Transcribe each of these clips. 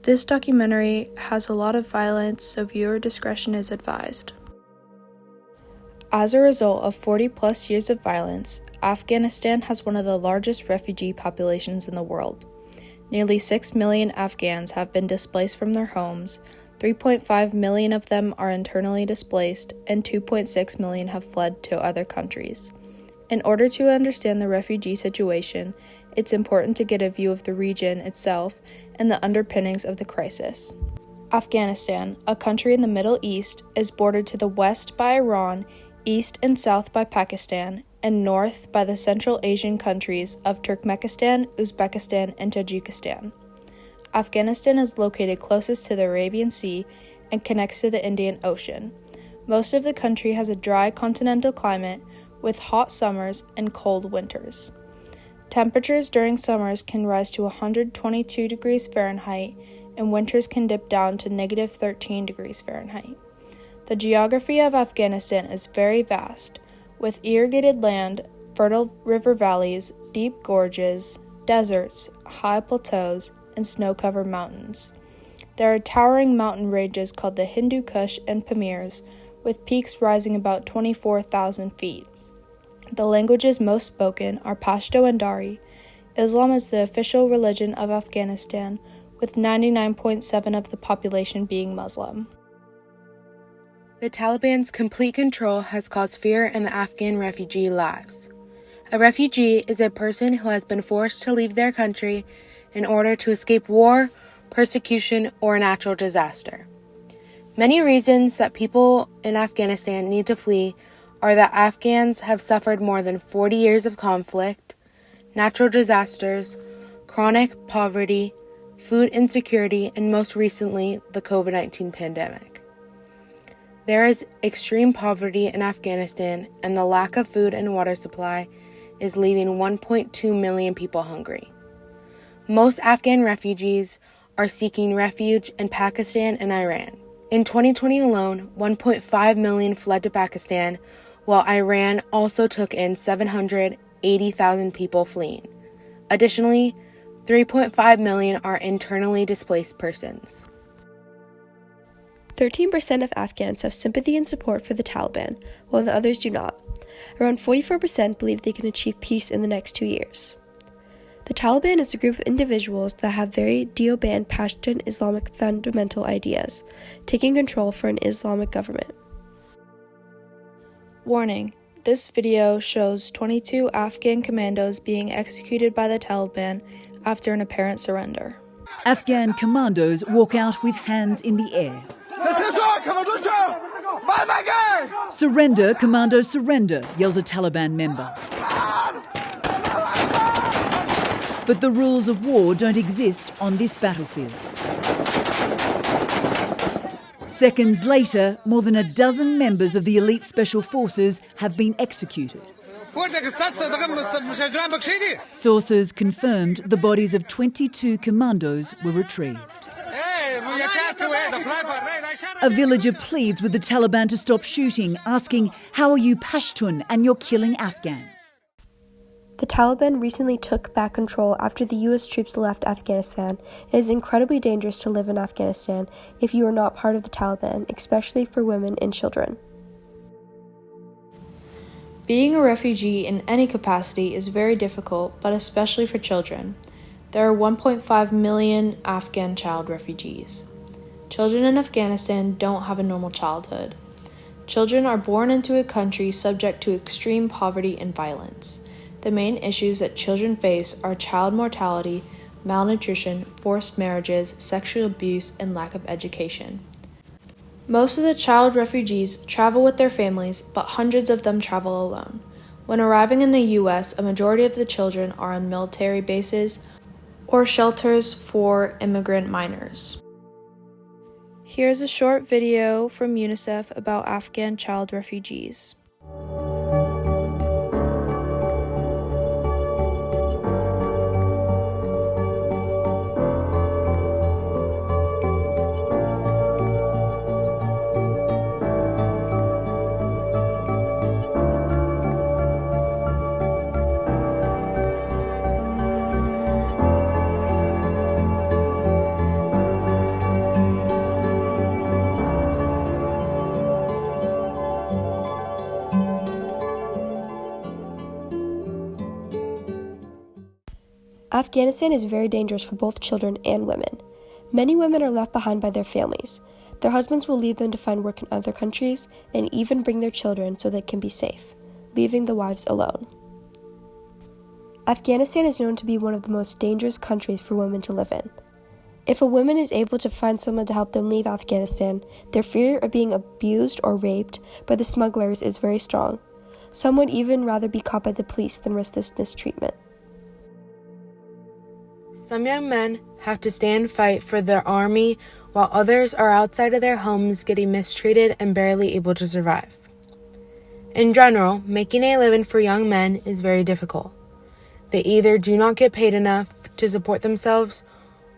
This documentary has a lot of violence, so viewer discretion is advised. As a result of 40-plus years of violence, Afghanistan has one of the largest refugee populations in the world. Nearly 6 million Afghans have been displaced from their homes, 3.5 million of them are internally displaced, and 2.6 million have fled to other countries. In order to understand the refugee situation, it's important to get a view of the region itself and the underpinnings of the crisis. Afghanistan, a country in the Middle East, is bordered to the west by Iran, east and south by Pakistan, and north by the Central Asian countries of Turkmenistan, Uzbekistan, and Tajikistan. Afghanistan is located closest to the Arabian Sea and connects to the Indian Ocean. Most of the country has a dry continental climate with hot summers and cold winters. Temperatures during summers can rise to 122 degrees Fahrenheit, and winters can dip down to negative 13 degrees Fahrenheit. The geography of Afghanistan is very vast, with irrigated land, fertile river valleys, deep gorges, deserts, high plateaus, and snow-covered mountains. There are towering mountain ranges called the Hindu Kush and Pamirs, with peaks rising about 24,000 feet. The languages most spoken are Pashto and Dari. Islam is the official religion of Afghanistan, with 99.7% of the population being Muslim. The Taliban's complete control has caused fear in the Afghan refugee lives. A refugee is a person who has been forced to leave their country in order to escape war, persecution, or a natural disaster. Many reasons that people in Afghanistan need to flee are that Afghans have suffered more than 40 years of conflict, natural disasters, chronic poverty, food insecurity, and most recently, the COVID-19 pandemic. There is extreme poverty in Afghanistan, and the lack of food and water supply is leaving 1.2 million people hungry. Most Afghan refugees are seeking refuge in Pakistan and Iran. In 2020 alone, 1.5 million fled to Pakistan, while Iran also took in 780,000 people fleeing. Additionally, 3.5 million are internally displaced persons. 13% of Afghans have sympathy and support for the Taliban, while the others do not. Around 44% believe they can achieve peace in the next 2 years. The Taliban is a group of individuals that have very Deoband Pashtun Islamic fundamental ideas, taking control for an Islamic government. Warning: this video shows 22 Afghan commandos being executed by the Taliban after an apparent surrender. Afghan commandos walk out with hands in the air. Surrender, commandos, surrender, yells a Taliban member. But the rules of war don't exist on this battlefield. Seconds later, more than a dozen members of the elite special forces have been executed. Sources confirmed the bodies of 22 commandos were retrieved. A villager pleads with the Taliban to stop shooting, asking, "How are you Pashtun and you're killing Afghans?" The Taliban recently took back control after the U.S. troops left Afghanistan. It is incredibly dangerous to live in Afghanistan if you are not part of the Taliban, especially for women and children. Being a refugee in any capacity is very difficult, but especially for children. There are 1.5 million Afghan child refugees. Children in Afghanistan don't have a normal childhood. Children are born into a country subject to extreme poverty and violence. The main issues that children face are child mortality, malnutrition, forced marriages, sexual abuse, and lack of education. Most of the child refugees travel with their families, but hundreds of them travel alone. When arriving in the U.S., a majority of the children are on military bases or shelters for immigrant minors. Here's a short video from UNICEF about Afghan child refugees. Afghanistan is very dangerous for both children and women. Many women are left behind by their families. Their husbands will leave them to find work in other countries and even bring their children so they can be safe, leaving the wives alone. Afghanistan is known to be one of the most dangerous countries for women to live in. If a woman is able to find someone to help them leave Afghanistan, their fear of being abused or raped by the smugglers is very strong. Some would even rather be caught by the police than risk this mistreatment. Some young men have to stay and fight for their army, while others are outside of their homes getting mistreated and barely able to survive. In general, making a living for young men is very difficult. They either do not get paid enough to support themselves,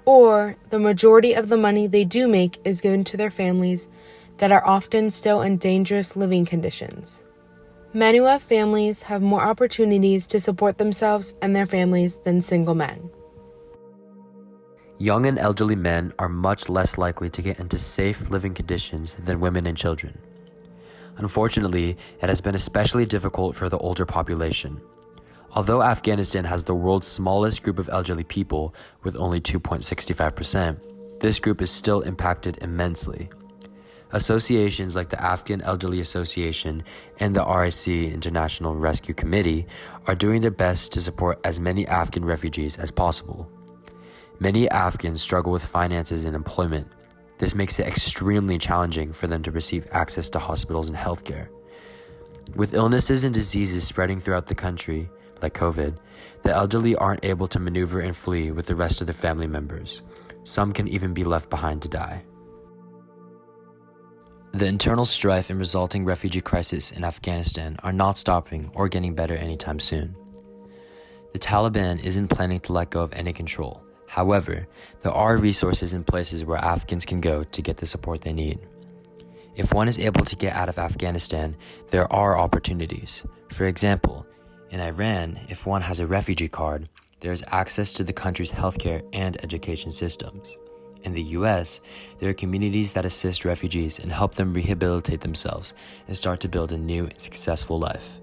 or the majority of the money they do make is given to their families that are often still in dangerous living conditions. Men who have families have more opportunities to support themselves and their families than single men. Young and elderly men are much less likely to get into safe living conditions than women and children. Unfortunately, it has been especially difficult for the older population. Although Afghanistan has the world's smallest group of elderly people with only 2.65%, this group is still impacted immensely. Associations like the Afghan Elderly Association and the RIC International Rescue Committee are doing their best to support as many Afghan refugees as possible. Many Afghans struggle with finances and employment. This makes it extremely challenging for them to receive access to hospitals and healthcare. With illnesses and diseases spreading throughout the country, like COVID, the elderly aren't able to maneuver and flee with the rest of their family members. Some can even be left behind to die. The internal strife and resulting refugee crisis in Afghanistan are not stopping or getting better anytime soon. The Taliban isn't planning to let go of any control. However, there are resources and places where Afghans can go to get the support they need. If one is able to get out of Afghanistan, there are opportunities. For example, in Iran, if one has a refugee card, there is access to the country's healthcare and education systems. In the US, there are communities that assist refugees and help them rehabilitate themselves and start to build a new and successful life.